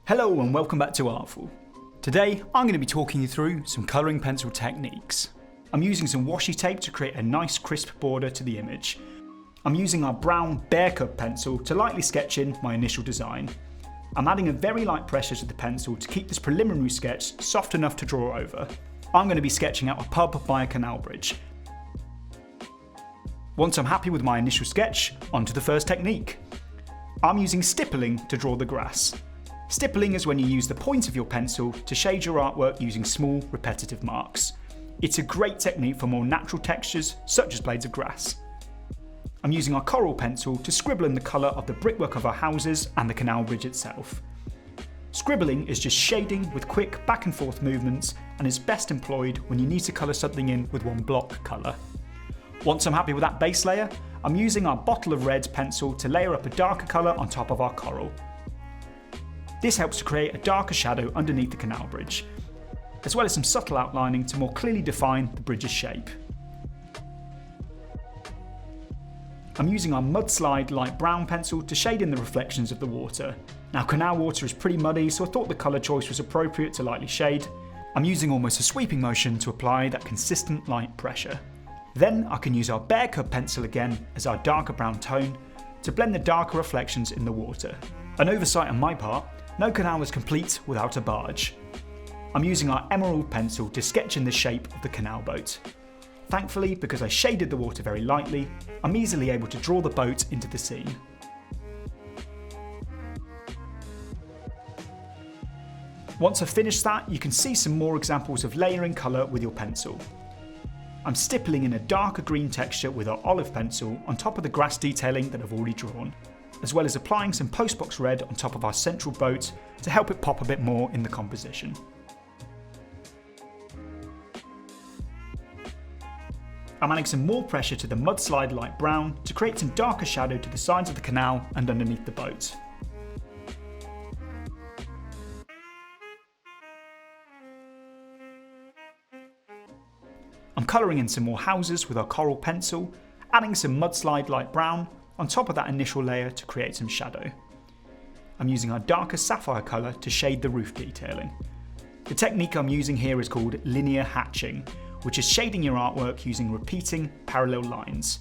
Hello and welcome back to Artful. Today I'm going to be talking you through some colouring pencil techniques. I'm using some washi tape to create a nice crisp border to the image. I'm using our brown Bear Cub pencil to lightly sketch in my initial design. I'm adding a very light pressure to the pencil to keep this preliminary sketch soft enough to draw over. I'm going to be sketching out a pub by a canal bridge. Once I'm happy with my initial sketch, onto the first technique. I'm using stippling to draw the grass. Stippling is when you use the point of your pencil to shade your artwork using small, repetitive marks. It's a great technique for more natural textures, such as blades of grass. I'm using our coral pencil to scribble in the colour of the brickwork of our houses and the canal bridge itself. Scribbling is just shading with quick back and forth movements and is best employed when you need to colour something in with one block colour. Once I'm happy with that base layer, I'm using our bottle of red pencil to layer up a darker colour on top of our coral. This helps to create a darker shadow underneath the canal bridge, as well as some subtle outlining to more clearly define the bridge's shape. I'm using our mudslide light brown pencil to shade in the reflections of the water. Now canal water is pretty muddy, so I thought the colour choice was appropriate to lightly shade. I'm using almost a sweeping motion to apply that consistent light pressure. Then I can use our Bear Cub pencil again as our darker brown tone to blend the darker reflections in the water. An oversight on my part, no canal is complete without a barge. I'm using our emerald pencil to sketch in the shape of the canal boat. Thankfully, because I shaded the water very lightly, I'm easily able to draw the boat into the scene. Once I've finished that, you can see some more examples of layering colour with your pencil. I'm stippling in a darker green texture with our olive pencil on top of the grass detailing that I've already drawn, as well as applying some postbox red on top of our central boat to help it pop a bit more in the composition. I'm adding some more pressure to the mudslide light brown to create some darker shadow to the sides of the canal and underneath the boat. I'm colouring in some more houses with our coral pencil, adding some mudslide light brown on top of that initial layer to create some shadow. I'm using our darker sapphire colour to shade the roof detailing. The technique I'm using here is called linear hatching, which is shading your artwork using repeating parallel lines.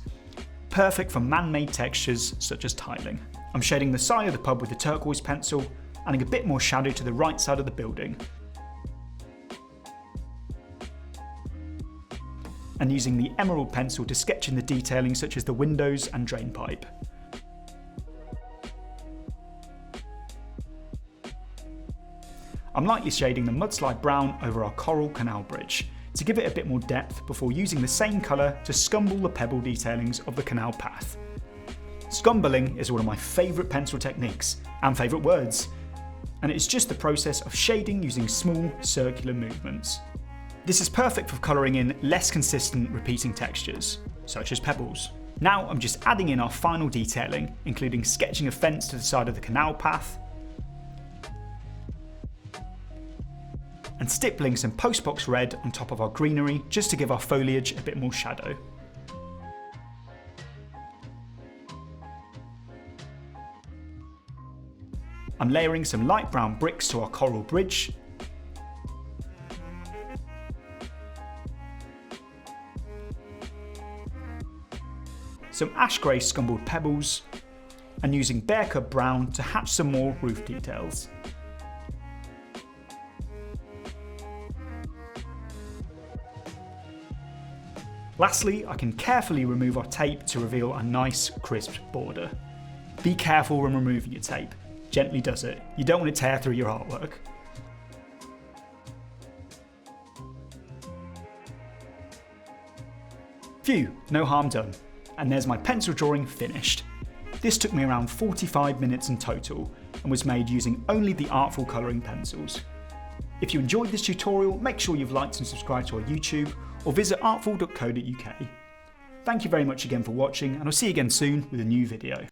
Perfect for man-made textures such as tiling. I'm shading the side of the pub with the turquoise pencil, adding a bit more shadow to the right side of the building. And using the emerald pencil to sketch in the detailing such as the windows and drain pipe. I'm lightly shading the mudslide brown over our coral canal bridge to give it a bit more depth before using the same colour to scumble the pebble detailings of the canal path. Scumbling is one of my favourite pencil techniques and favourite words, and it's just the process of shading using small circular movements. This is perfect for colouring in less consistent repeating textures, such as pebbles. Now I'm just adding in our final detailing, including sketching a fence to the side of the canal path, and stippling some postbox red on top of our greenery just to give our foliage a bit more shadow. I'm layering some light brown bricks to our coral bridge, some ash grey scumbled pebbles, and using Bear Cub brown to hatch some more roof details. Lastly, I can carefully remove our tape to reveal a nice crisp border. Be careful when removing your tape, gently does it, you don't want to tear through your artwork. Phew, no harm done. And there's my pencil drawing finished. This took me around 45 minutes in total and was made using only the Artful colouring pencils. If you enjoyed this tutorial, make sure you've liked and subscribed to our YouTube or visit artful.co.uk. Thank you very much again for watching, and I'll see you again soon with a new video.